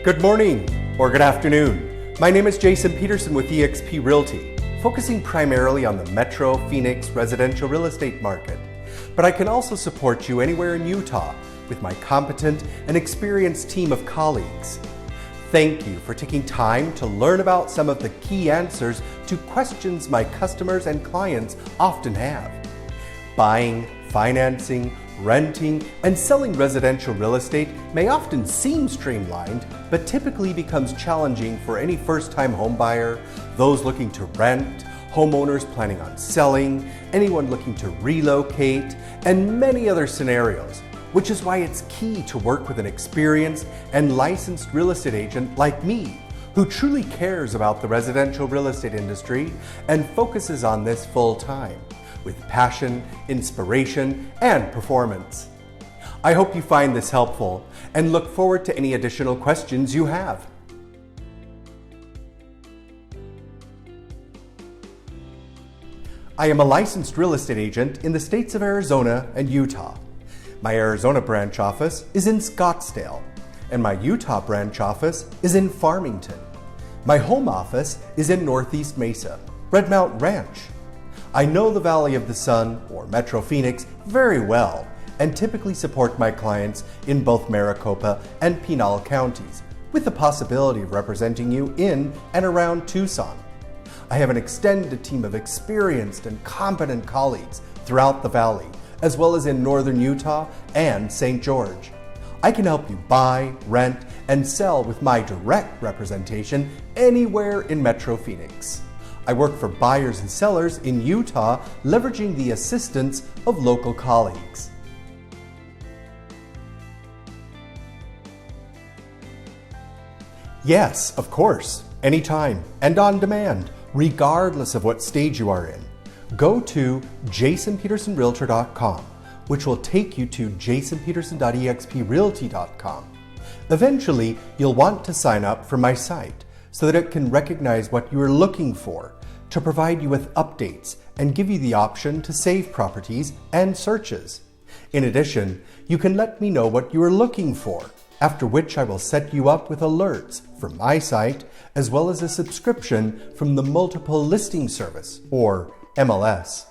Good morning or good afternoon. My name is Jason Peterson with eXp Realty, focusing primarily on the Metro Phoenix residential real estate market. But I can also support you anywhere in Utah with my competent and experienced team of colleagues. Thank you for taking time to learn about some of the key answers to questions my customers and clients often have. Buying, financing, renting, and selling residential real estate may often seem streamlined, but typically becomes challenging for any first-time home buyer, those looking to rent, homeowners planning on selling, anyone looking to relocate, and many other scenarios, which is why it's key to work with an experienced and licensed real estate agent like me, who truly cares about the residential real estate industry and focuses on this full-time, with passion, inspiration, and performance. I hope you find this helpful and look forward to any additional questions you have. I am a licensed real estate agent in the states of Arizona and Utah. My Arizona branch office is in Scottsdale, and my Utah branch office is in Farmington. My home office is in Northeast Mesa, Red Mountain Ranch. I know the Valley of the Sun, or Metro Phoenix, very well and typically support my clients in both Maricopa and Pinal counties, with the possibility of representing you in and around Tucson. I have an extended team of experienced and competent colleagues throughout the valley, as well as in northern Utah and St. George. I can help you buy, rent, and sell with my direct representation anywhere in Metro Phoenix. I work for buyers and sellers in Utah, leveraging the assistance of local colleagues. Yes, of course, anytime and on demand, regardless of what stage you are in. Go to jasonpetersonrealtor.com, which will take you to jasonpeterson.exprealty.com. Eventually, you'll want to sign up for my site so that it can recognize what you are looking for, to provide you with updates and give you the option to save properties and searches. In addition, you can let me know what you are looking for, after which I will set you up with alerts from my site, as well as a subscription from the Multiple Listing Service, or MLS.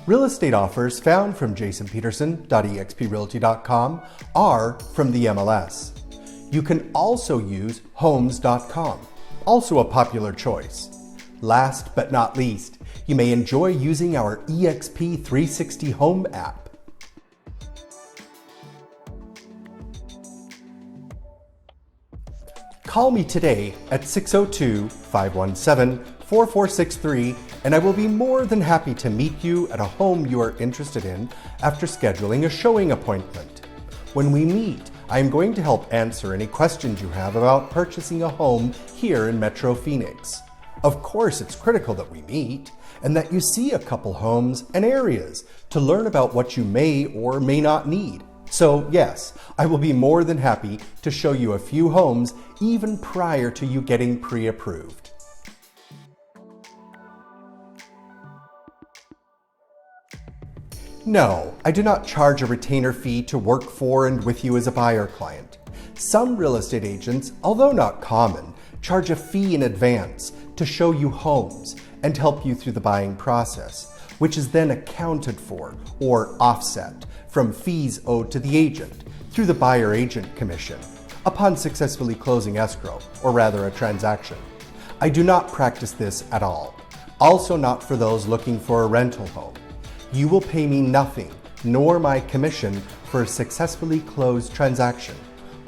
Real estate offers found from jasonpeterson.exprealty.com are from the MLS. You can also use homes.com, also a popular choice. Last but not least, you may enjoy using our eXp 360 Home app. Call me today at 602-517-4463 and I will be more than happy to meet you at a home you are interested in after scheduling a showing appointment. When we meet, I am going to help answer any questions you have about purchasing a home here in Metro Phoenix. Of course, it's critical that we meet and that you see a couple homes and areas to learn about what you may or may not need. So yes, I will be more than happy to show you a few homes even prior to you getting pre-approved. No, I do not charge a retainer fee to work for and with you as a buyer client. Some real estate agents, although not common, charge a fee in advance to show you homes and help you through the buying process, which is then accounted for or offset from fees owed to the agent through the buyer agent commission upon successfully closing escrow, or rather a transaction. I do not practice this at all. Also not for those looking for a rental home. You will pay me nothing, nor my commission, for a successfully closed transaction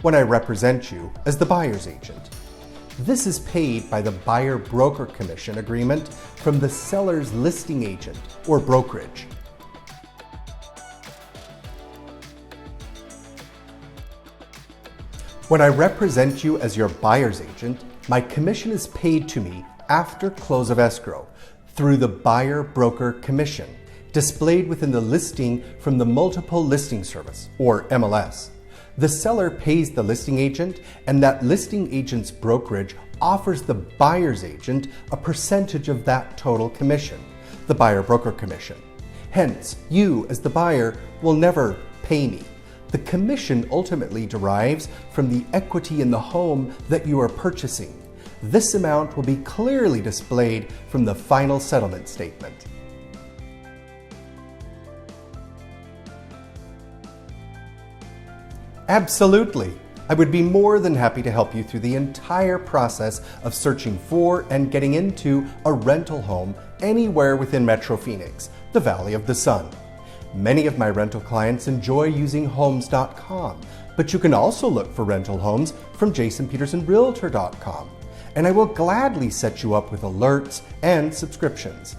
when I represent you as the buyer's agent. This is paid by the buyer-broker commission agreement from the seller's listing agent or brokerage. When I represent you as your buyer's agent, my commission is paid to me after close of escrow through the buyer-broker commission, displayed within the listing from the Multiple Listing Service, or MLS. The seller pays the listing agent, and that listing agent's brokerage offers the buyer's agent a percentage of that total commission, the buyer-broker commission. Hence, you, as the buyer, will never pay me. The commission ultimately derives from the equity in the home that you are purchasing. This amount will be clearly displayed from the final settlement statement. Absolutely. I would be more than happy to help you through the entire process of searching for and getting into a rental home anywhere within Metro Phoenix, the Valley of the Sun. Many of my rental clients enjoy using Homes.com, but you can also look for rental homes from JasonPetersonRealtor.com, and I will gladly set you up with alerts and subscriptions.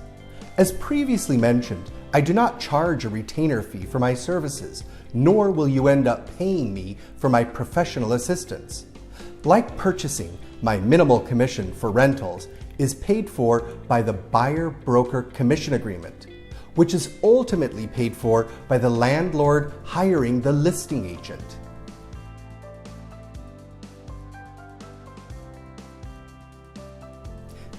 As previously mentioned, I do not charge a retainer fee for my services, nor will you end up paying me for my professional assistance. Like purchasing, my minimal commission for rentals is paid for by the buyer-broker commission agreement, which is ultimately paid for by the landlord hiring the listing agent.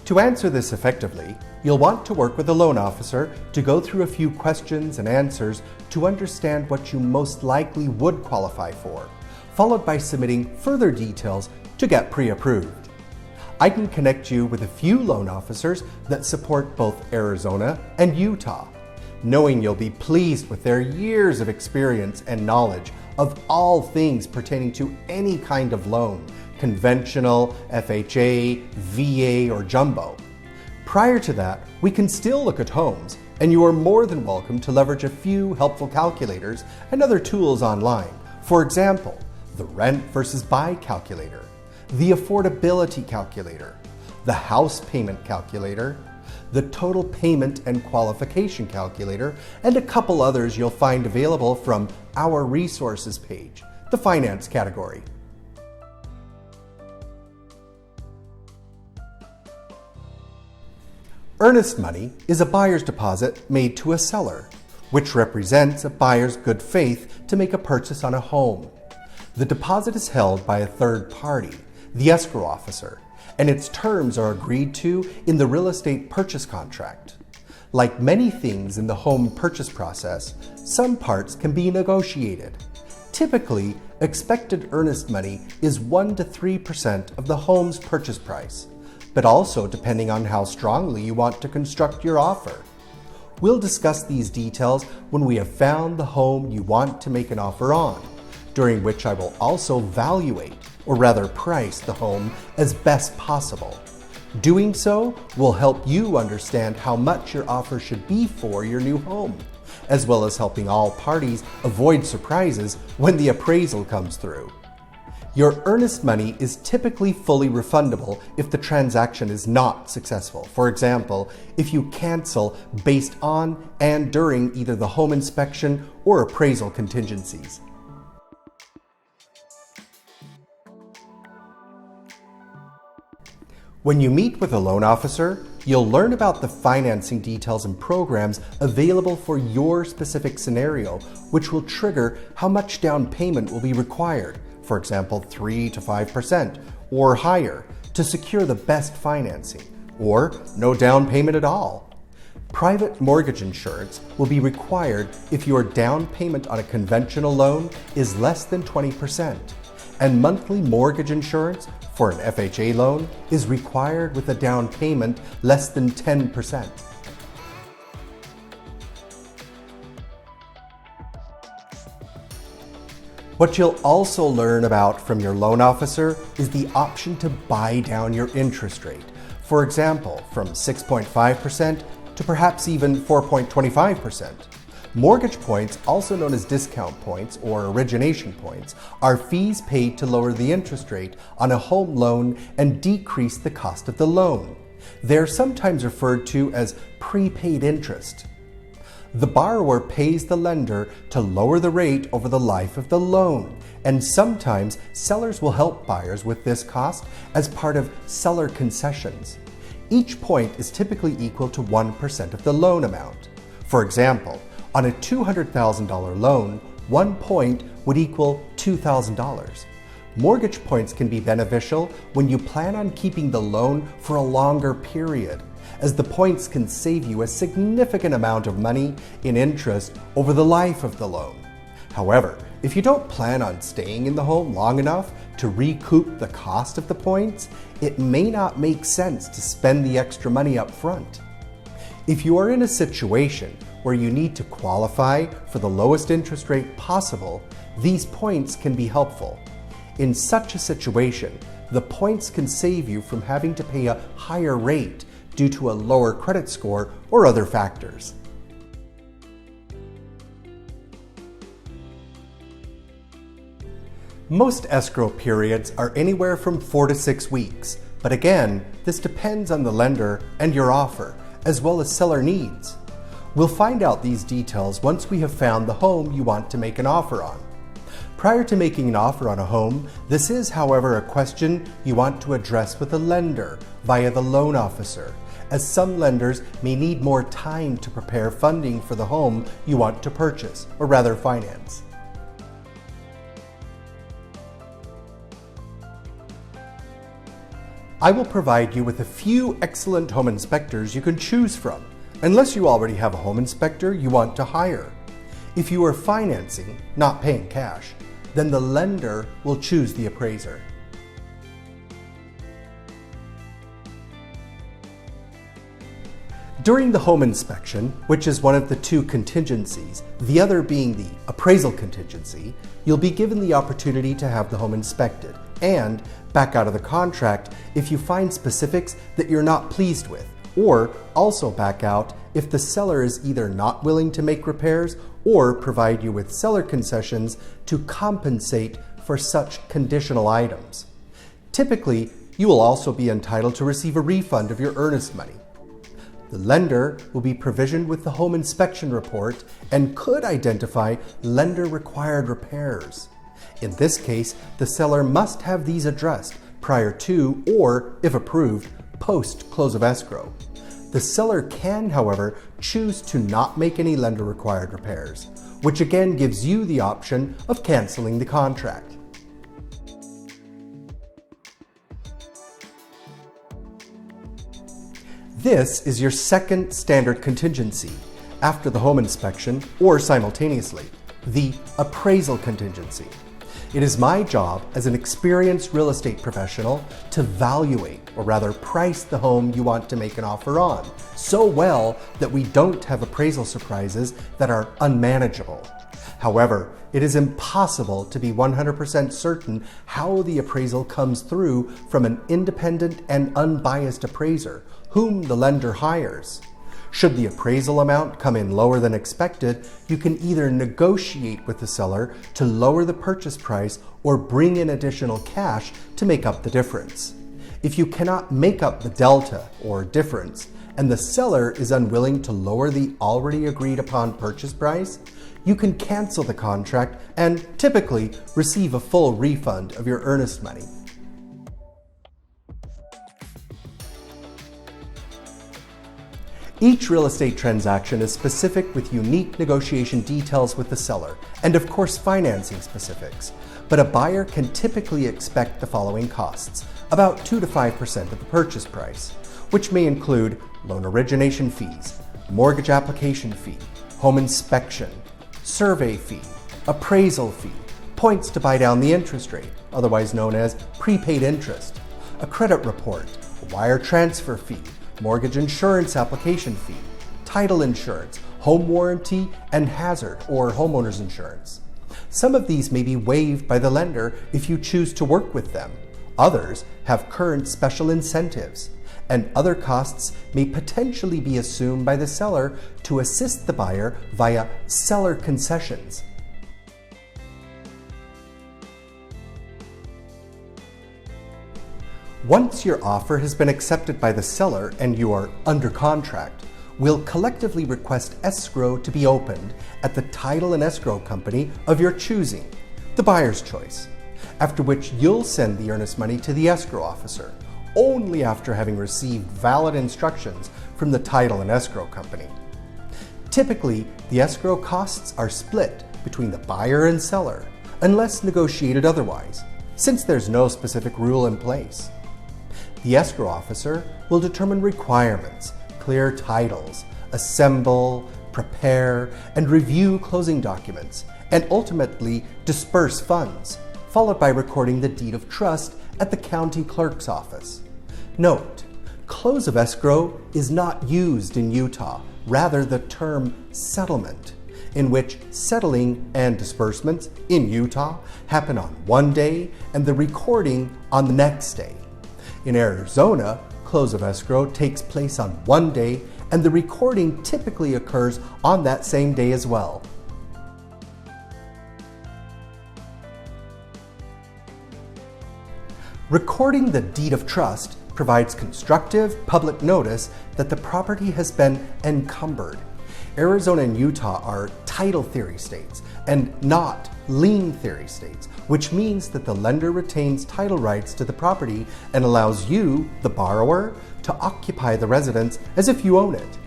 To answer this effectively, you'll want to work with a loan officer to go through a few questions and answers to understand what you most likely would qualify for, followed by submitting further details to get pre-approved. I can connect you with a few loan officers that support both Arizona and Utah, knowing you'll be pleased with their years of experience and knowledge of all things pertaining to any kind of loan, conventional, FHA, VA, or jumbo. Prior to that, we can still look at homes, and you are more than welcome to leverage a few helpful calculators and other tools online. For example, the rent versus buy calculator, the affordability calculator, the house payment calculator, the total payment and qualification calculator, and a couple others you'll find available from our resources page, the finance category. Earnest money is a buyer's deposit made to a seller, which represents a buyer's good faith to make a purchase on a home. The deposit is held by a third party, the escrow officer, and its terms are agreed to in the real estate purchase contract. Like many things in the home purchase process, some parts can be negotiated. Typically, expected earnest money is 1 to 3% of the home's purchase price, but also depending on how strongly you want to construct your offer. We'll discuss these details when we have found the home you want to make an offer on, during which I will also evaluate, or rather price, the home as best possible. Doing so will help you understand how much your offer should be for your new home, as well as helping all parties avoid surprises when the appraisal comes through. Your earnest money is typically fully refundable if the transaction is not successful. For example, if you cancel based on and during either the home inspection or appraisal contingencies. When you meet with a loan officer, you'll learn about the financing details and programs available for your specific scenario, which will trigger how much down payment will be required. For example, 3 to 5% or higher to secure the best financing, or no down payment at all. Private mortgage insurance will be required if your down payment on a conventional loan is less than 20%, and monthly mortgage insurance for an FHA loan is required with a down payment less than 10%. What you'll also learn about from your loan officer is the option to buy down your interest rate. For example, from 6.5% to perhaps even 4.25%. Mortgage points, also known as discount points or origination points, are fees paid to lower the interest rate on a home loan and decrease the cost of the loan. They are sometimes referred to as prepaid interest. The borrower pays the lender to lower the rate over the life of the loan, and sometimes sellers will help buyers with this cost as part of seller concessions. Each point is typically equal to 1% of the loan amount. For example, on a $200,000 loan, 1 point would equal $2,000. Mortgage points can be beneficial when you plan on keeping the loan for a longer period, as the points can save you a significant amount of money in interest over the life of the loan. However, if you don't plan on staying in the home long enough to recoup the cost of the points, it may not make sense to spend the extra money up front. If you are in a situation where you need to qualify for the lowest interest rate possible, these points can be helpful. In such a situation, the points can save you from having to pay a higher rate due to a lower credit score or other factors. Most escrow periods are anywhere from 4 to 6 weeks, but again, this depends on the lender and your offer, as well as seller needs. We'll find out these details once we have found the home you want to make an offer on. Prior to making an offer on a home, this is, however, a question you want to address with a lender via the loan officer, as some lenders may need more time to prepare funding for the home you want to purchase, or rather finance. I will provide you with a few excellent home inspectors you can choose from, unless you already have a home inspector you want to hire. If you are financing, not paying cash, then the lender will choose the appraiser. During the home inspection, which is one of the two contingencies, the other being the appraisal contingency, you'll be given the opportunity to have the home inspected and back out of the contract if you find specifics that you're not pleased with, or also back out if the seller is either not willing to make repairs or provide you with seller concessions to compensate for such conditional items. Typically, you will also be entitled to receive a refund of your earnest money. The lender will be provisioned with the home inspection report and could identify lender-required repairs. In this case, the seller must have these addressed prior to, or, if approved, post-close of escrow. The seller can, however, choose to not make any lender-required repairs, which again gives you the option of canceling the contract. This is your second standard contingency after the home inspection or simultaneously, the appraisal contingency. It is my job as an experienced real estate professional to evaluate, or rather price the home you want to make an offer on so well that we don't have appraisal surprises that are unmanageable. However, it is impossible to be 100% certain how the appraisal comes through from an independent and unbiased appraiser whom the lender hires. Should the appraisal amount come in lower than expected, you can either negotiate with the seller to lower the purchase price or bring in additional cash to make up the difference. If you cannot make up the delta or difference, and the seller is unwilling to lower the already agreed upon purchase price, you can cancel the contract and typically receive a full refund of your earnest money. Each real estate transaction is specific with unique negotiation details with the seller, and of course financing specifics. But a buyer can typically expect the following costs, about 2 to 5% of the purchase price, which may include loan origination fees, mortgage application fee, home inspection, survey fee, appraisal fee, points to buy down the interest rate, otherwise known as prepaid interest, a credit report, a wire transfer fee, mortgage insurance application fee, title insurance, home warranty, and hazard or homeowners insurance. Some of these may be waived by the lender if you choose to work with them. Others have current special incentives, and other costs may potentially be assumed by the seller to assist the buyer via seller concessions. Once your offer has been accepted by the seller and you are under contract, we'll collectively request escrow to be opened at the title and escrow company of your choosing, the buyer's choice, after which you'll send the earnest money to the escrow officer, only after having received valid instructions from the title and escrow company. Typically, the escrow costs are split between the buyer and seller, unless negotiated otherwise, since there's no specific rule in place. The escrow officer will determine requirements, clear titles, assemble, prepare, and review closing documents, and ultimately disperse funds, followed by recording the deed of trust at the county clerk's office. Note, close of escrow is not used in Utah, rather the term settlement, in which settling and disbursements in Utah happen on one day and the recording on the next day. In Arizona, close of escrow takes place on one day and the recording typically occurs on that same day as well. Recording the deed of trust provides constructive public notice that the property has been encumbered. Arizona and Utah are title theory states and not lien theory states, which means that the lender retains title rights to the property and allows you, the borrower, to occupy the residence as if you own it.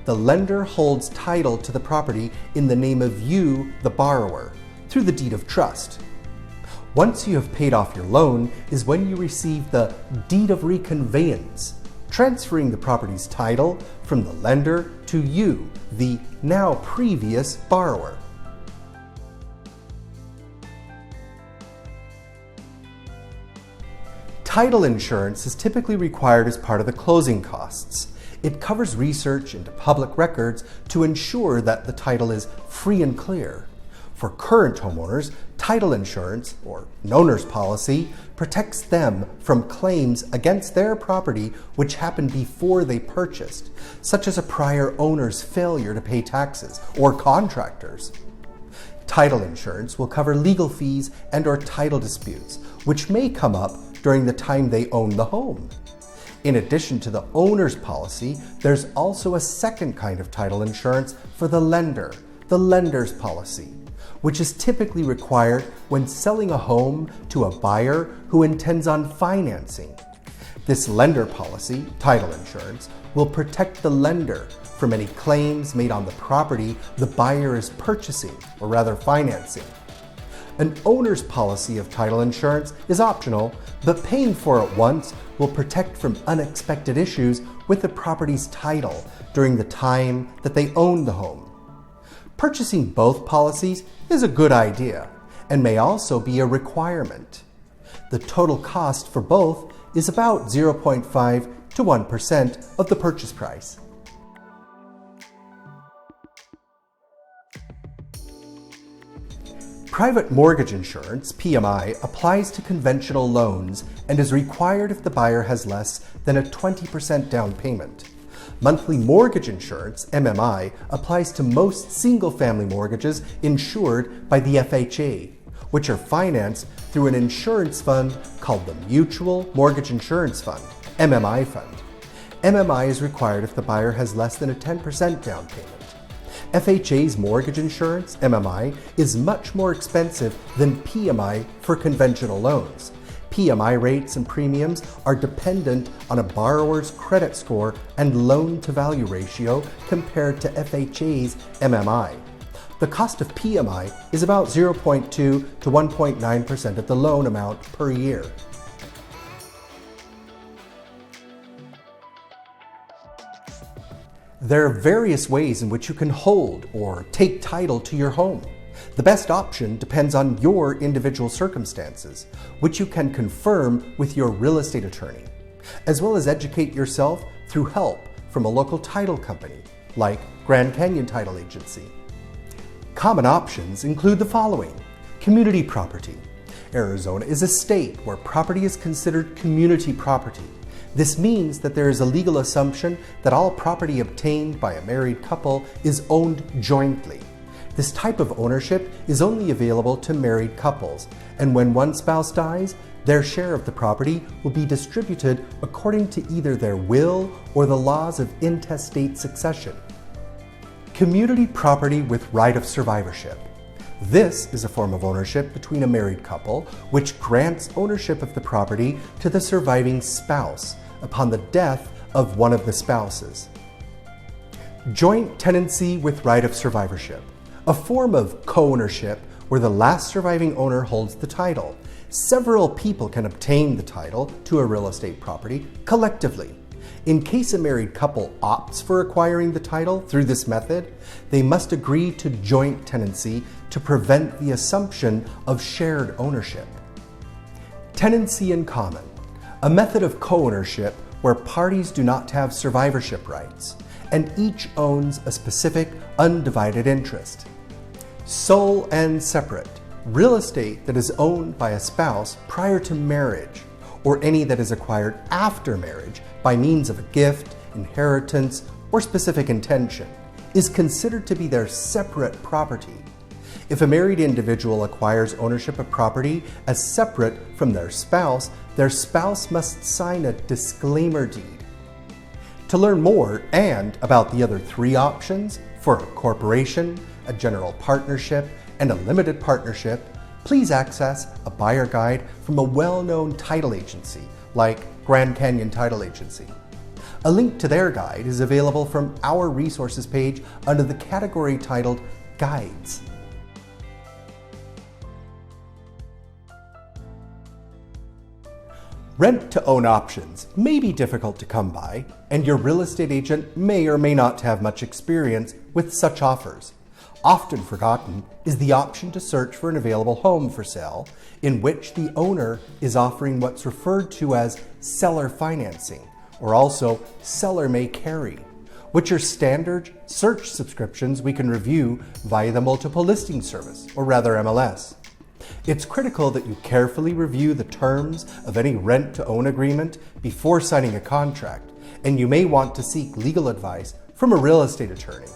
The lender holds title to the property in the name of you, the borrower, through the deed of trust. Once you have paid off your loan is when you receive the deed of reconveyance, transferring the property's title from the lender to you, the now previous borrower. Title insurance is typically required as part of the closing costs. It covers research into public records to ensure that the title is free and clear. For current homeowners, title insurance, or an owner's policy, protects them from claims against their property which happened before they purchased, such as a prior owner's failure to pay taxes or contractors. Title insurance will cover legal fees and/or title disputes, which may come up during the time they own the home. In addition to the owner's policy, there's also a second kind of title insurance for the lender, the lender's policy, which is typically required when selling a home to a buyer who intends on financing. This lender policy, title insurance, will protect the lender from any claims made on the property the buyer is purchasing, or rather financing. An owner's policy of title insurance is optional, but paying for it once will protect from unexpected issues with the property's title during the time that they own the home. Purchasing both policies is a good idea and may also be a requirement. The total cost for both is about 0.5 to 1% of the purchase price. Private mortgage insurance, PMI, applies to conventional loans and is required if the buyer has less than a 20% down payment. Monthly mortgage insurance, MMI, applies to most single-family mortgages insured by the FHA, which are financed through an insurance fund called the Mutual Mortgage Insurance Fund, MMI fund. MMI is required if the buyer has less than a 10% down payment. FHA's mortgage insurance, MMI, is much more expensive than PMI for conventional loans. PMI rates and premiums are dependent on a borrower's credit score and loan-to-value ratio compared to FHA's MMI. The cost of PMI is about 0.2 to 1.9% of the loan amount per year. There are various ways in which you can hold or take title to your home. The best option depends on your individual circumstances, which you can confirm with your real estate attorney, as well as educate yourself through help from a local title company, like Grand Canyon Title Agency. Common options include the following: community property. Arizona is a state where property is considered community property. This means that there is a legal assumption that all property obtained by a married couple is owned jointly. This type of ownership is only available to married couples, and when one spouse dies, their share of the property will be distributed according to either their will or the laws of intestate succession. Community property with right of survivorship. This is a form of ownership between a married couple which grants ownership of the property to the surviving spouse upon the death of one of the spouses. Joint tenancy with right of survivorship. A form of co-ownership where the last surviving owner holds the title. Several people can obtain the title to a real estate property collectively. In case a married couple opts for acquiring the title through this method, they must agree to joint tenancy to prevent the assumption of shared ownership. Tenancy in common, a method of co-ownership where parties do not have survivorship rights, and each owns a specific undivided interest. Sole and separate, real estate that is owned by a spouse prior to marriage, or any that is acquired after marriage by means of a gift, inheritance, or specific intention, is considered to be their separate property. If a married individual acquires ownership of property as separate from their spouse must sign a disclaimer deed. To learn more and about the other three options for a corporation, a general partnership, and a limited partnership, please access a buyer guide from a well-known title agency like Grand Canyon Title Agency. A link to their guide is available from our resources page under the category titled Guides. Rent-to-own options may be difficult to come by, and your real estate agent may or may not have much experience with such offers. Often forgotten is the option to search for an available home for sale in which the owner is offering what's referred to as seller financing, or also seller may carry, which are standard search subscriptions we can review via the multiple listing service, or rather MLS. It's critical that you carefully review the terms of any rent-to-own agreement before signing a contract, and you may want to seek legal advice from a real estate attorney.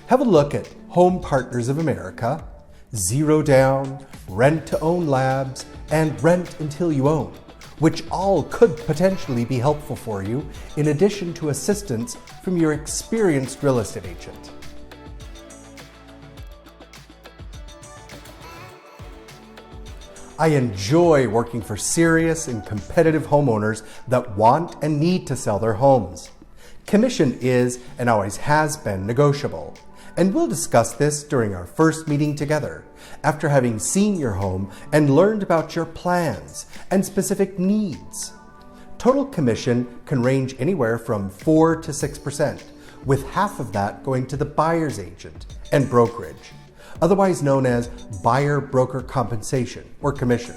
Have a look at Home Partners of America, Zero Down, Rent-to-Own Labs, and Rent Until You Own, which all could potentially be helpful for you in addition to assistance from your experienced real estate agent. I enjoy working for serious and competitive homeowners that want and need to sell their homes. Commission is and always has been negotiable, and we'll discuss this during our first meeting together, after having seen your home and learned about your plans and specific needs. Total commission can range anywhere from 4 to 6%, with half of that going to the buyer's agent and brokerage, otherwise known as buyer-broker compensation or commission.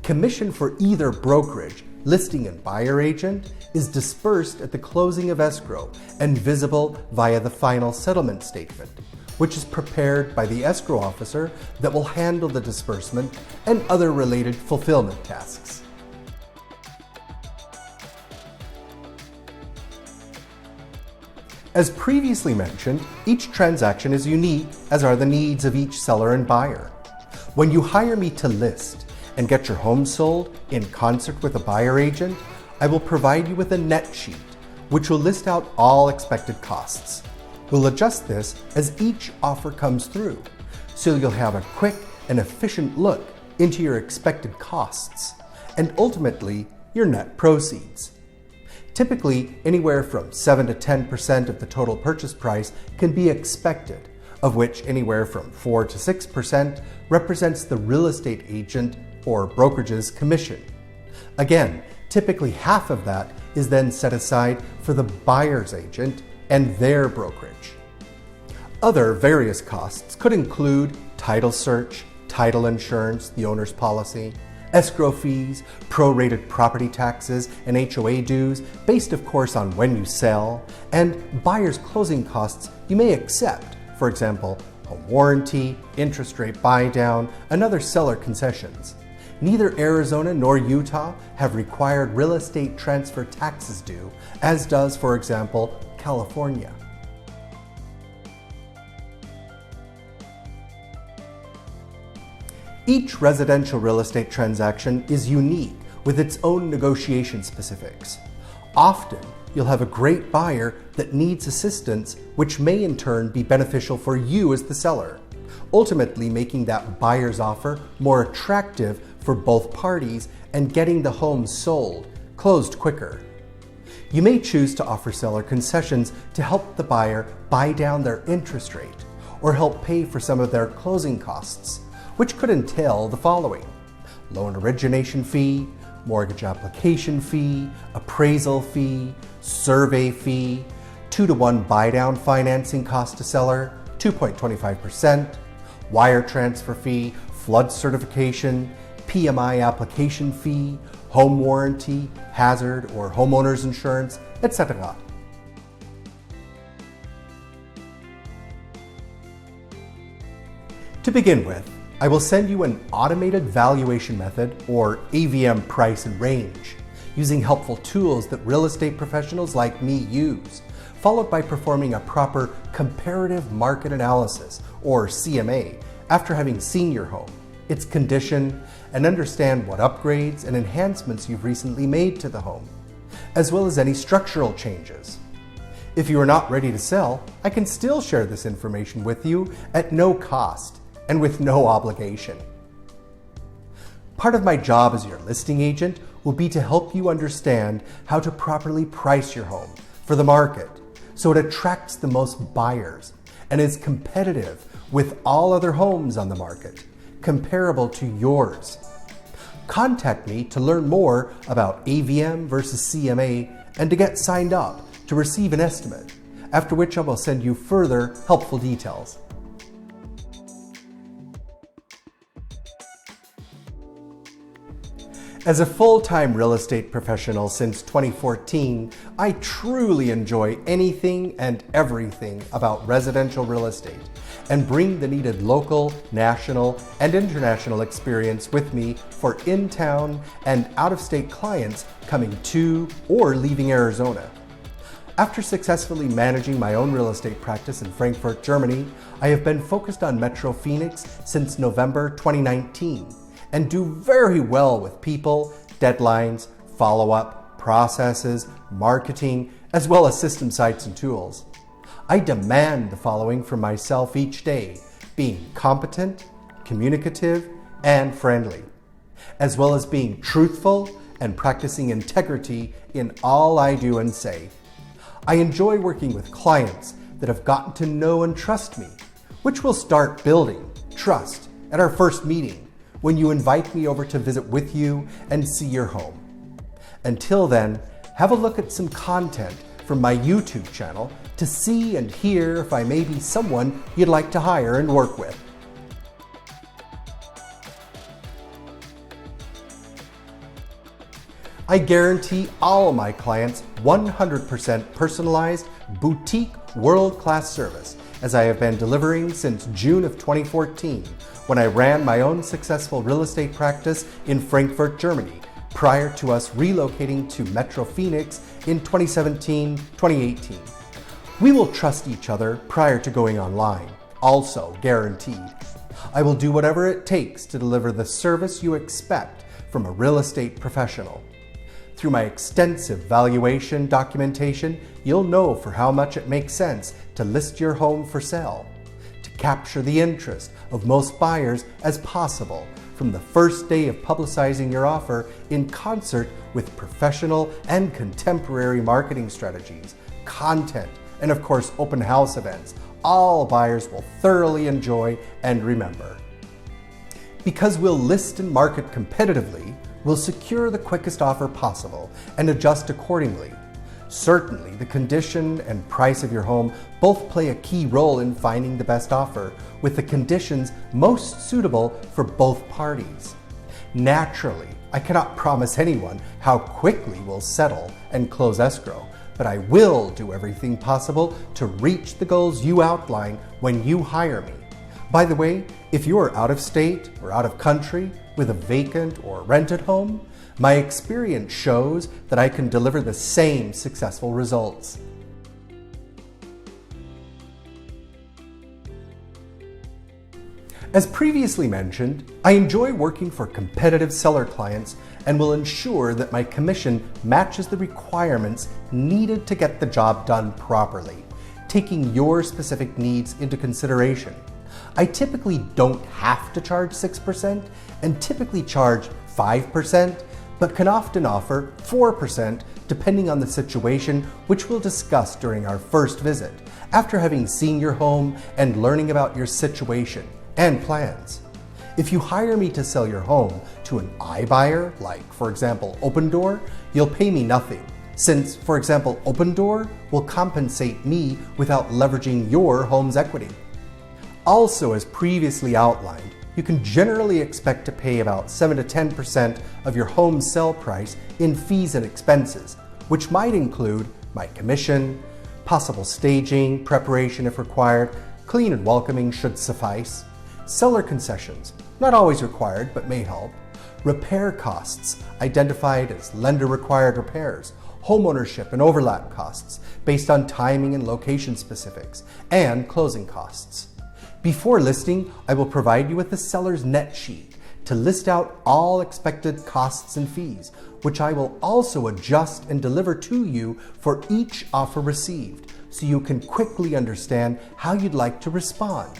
Commission for either brokerage, listing and buyer agent is dispersed at the closing of escrow and visible via the final settlement statement, which is prepared by the escrow officer that will handle the disbursement and other related fulfillment tasks. As previously mentioned, each transaction is unique, as are the needs of each seller and buyer. When you hire me to list and get your home sold in concert with a buyer agent, I will provide you with a net sheet, which will list out all expected costs. We'll adjust this as each offer comes through, so you'll have a quick and efficient look into your expected costs and ultimately your net proceeds. Typically, anywhere from 7 to 10% of the total purchase price can be expected, of which anywhere from 4 to 6% represents the real estate agent or brokerage's commission. Again, typically half of that is then set aside for the buyer's agent and their brokerage. Other various costs could include title search, title insurance, the owner's policy, escrow fees, prorated property taxes, and HOA dues, based of course on when you sell, and buyer's closing costs you may accept, for example, a warranty, interest rate buy-down, and other seller concessions. Neither Arizona nor Utah have required real estate transfer taxes due, as does, for example, California. Each residential real estate transaction is unique with its own negotiation specifics. Often, you'll have a great buyer that needs assistance, which may in turn be beneficial for you as the seller, ultimately making that buyer's offer more attractive for both parties and getting the home sold, closed quicker. You may choose to offer seller concessions to help the buyer buy down their interest rate or help pay for some of their closing costs, which could entail the following: loan origination fee, mortgage application fee, appraisal fee, survey fee, 2-to-1 buy-down financing cost to seller, 2.25%, wire transfer fee, flood certification, PMI application fee, home warranty, hazard or homeowners insurance, etc. To begin with, I will send you an automated valuation method, or AVM price and range, using helpful tools that real estate professionals like me use, followed by performing a proper comparative market analysis, or CMA, after having seen your home, its condition, and understand what upgrades and enhancements you've recently made to the home, as well as any structural changes. If you are not ready to sell, I can still share this information with you at no cost and with no obligation. Part of my job as your listing agent will be to help you understand how to properly price your home for the market so it attracts the most buyers and is competitive with all other homes on the market, comparable to yours. Contact me to learn more about AVM versus CMA and to get signed up to receive an estimate, after which I will send you further helpful details. As a full-time real estate professional since 2014, I truly enjoy anything and everything about residential real estate and bring the needed local, national, and international experience with me for in-town and out-of-state clients coming to or leaving Arizona. After successfully managing my own real estate practice in Frankfurt, Germany, I have been focused on Metro Phoenix since November 2019. And do very well with people, deadlines, follow-up, processes, marketing, as well as system sites and tools. I demand the following from myself each day: being competent, communicative, and friendly, as well as being truthful and practicing integrity in all I do and say. I enjoy working with clients that have gotten to know and trust me, which will start building trust at our first meeting, when you invite me over to visit with you and see your home. Until then, have a look at some content from my YouTube channel to see and hear if I may be someone you'd like to hire and work with. I guarantee all my clients 100% personalized, boutique, world-class service, as I have been delivering since June of 2014, when I ran my own successful real estate practice in Frankfurt, Germany, prior to us relocating to Metro Phoenix in 2017-2018. We will trust each other prior to going online, also guaranteed. I will do whatever it takes to deliver the service you expect from a real estate professional. Through my extensive valuation documentation, you'll know for how much it makes sense to list your home for sale, to capture the interest of most buyers as possible from the first day of publicizing your offer in concert with professional and contemporary marketing strategies, content, and of course open house events all buyers will thoroughly enjoy and remember. Because we'll list and market competitively, we'll secure the quickest offer possible and adjust accordingly. Certainly, the condition and price of your home both play a key role in finding the best offer, with the conditions most suitable for both parties. Naturally, I cannot promise anyone how quickly we'll settle and close escrow, but I will do everything possible to reach the goals you outline when you hire me. By the way, if you are out of state or out of country with a vacant or rented home, my experience shows that I can deliver the same successful results. As previously mentioned, I enjoy working for competitive seller clients and will ensure that my commission matches the requirements needed to get the job done properly, taking your specific needs into consideration. I typically don't have to charge 6% and typically charge 5%, but can often offer 4% depending on the situation, which we'll discuss during our first visit, after having seen your home and learning about your situation and plans. If you hire me to sell your home to to an iBuyer, like for example Opendoor, you'll pay me nothing, since for example Opendoor will compensate me without leveraging your home's equity. Also, as previously outlined, you can generally expect to pay about 7 to 10% of your home sale price in fees and expenses, which might include my commission, possible staging, preparation if required, clean and welcoming should suffice, seller concessions, not always required but may help, repair costs identified as lender-required repairs, homeownership and overlap costs based on timing and location specifics, and closing costs. Before listing, I will provide you with the seller's net sheet to list out all expected costs and fees, which I will also adjust and deliver to you for each offer received, so you can quickly understand how you'd like to respond,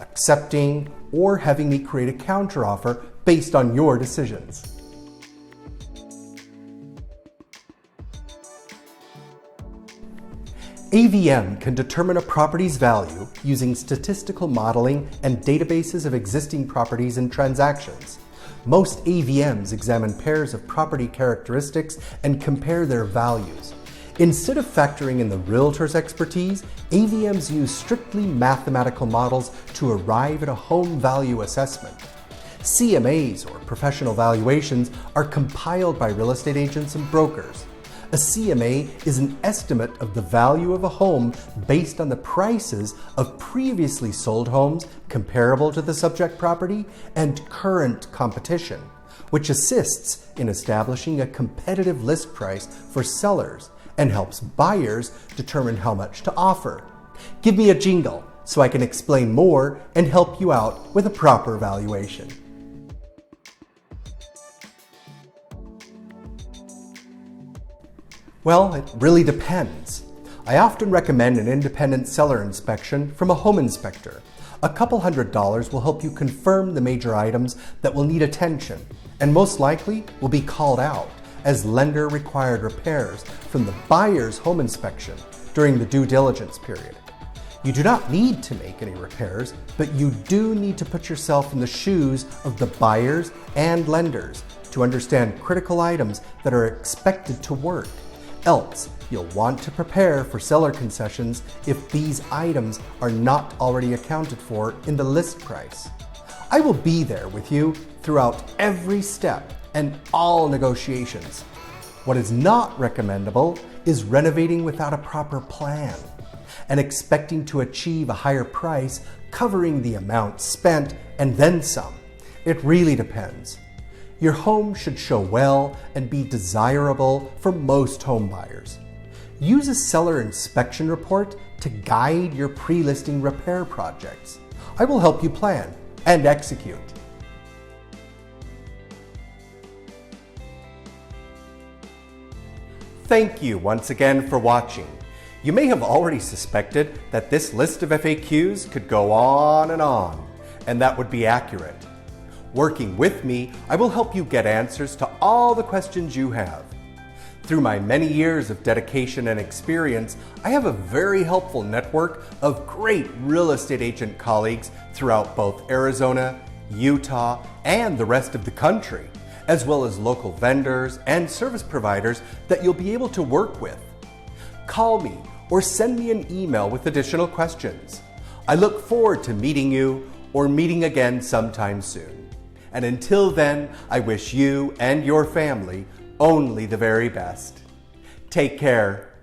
accepting or having me create a counteroffer based on your decisions. AVM can determine a property's value using statistical modeling and databases of existing properties and transactions. Most AVMs examine pairs of property characteristics and compare their values. Instead of factoring in the realtor's expertise, AVMs use strictly mathematical models to arrive at a home value assessment. CMAs, or professional valuations, are compiled by real estate agents and brokers. A CMA is an estimate of the value of a home based on the prices of previously sold homes comparable to the subject property and current competition, which assists in establishing a competitive list price for sellers and helps buyers determine how much to offer. Give me a jingle so I can explain more and help you out with a proper valuation. Well, it really depends. I often recommend an independent seller inspection from a home inspector. A couple $100 will help you confirm the major items that will need attention and most likely will be called out as lender-required repairs from the buyer's home inspection during the due diligence period. You do not need to make any repairs, but you do need to put yourself in the shoes of the buyers and lenders to understand critical items that are expected to work. Else, you'll want to prepare for seller concessions if these items are not already accounted for in the list price. I will be there with you throughout every step and all negotiations. What is not recommendable is renovating without a proper plan and expecting to achieve a higher price covering the amount spent and then some. It really depends. Your home should show well and be desirable for most home buyers. Use a seller inspection report to guide your pre-listing repair projects. I will help you plan and execute. Thank you once again for watching. You may have already suspected that this list of FAQs could go on, and that would be accurate. Working with me, I will help you get answers to all the questions you have. Through my many years of dedication and experience, I have a very helpful network of great real estate agent colleagues throughout both Arizona, Utah, and the rest of the country, as well as local vendors and service providers that you'll be able to work with. Call me or send me an email with additional questions. I look forward to meeting you or meeting again sometime soon. And until then, I wish you and your family only the very best. Take care.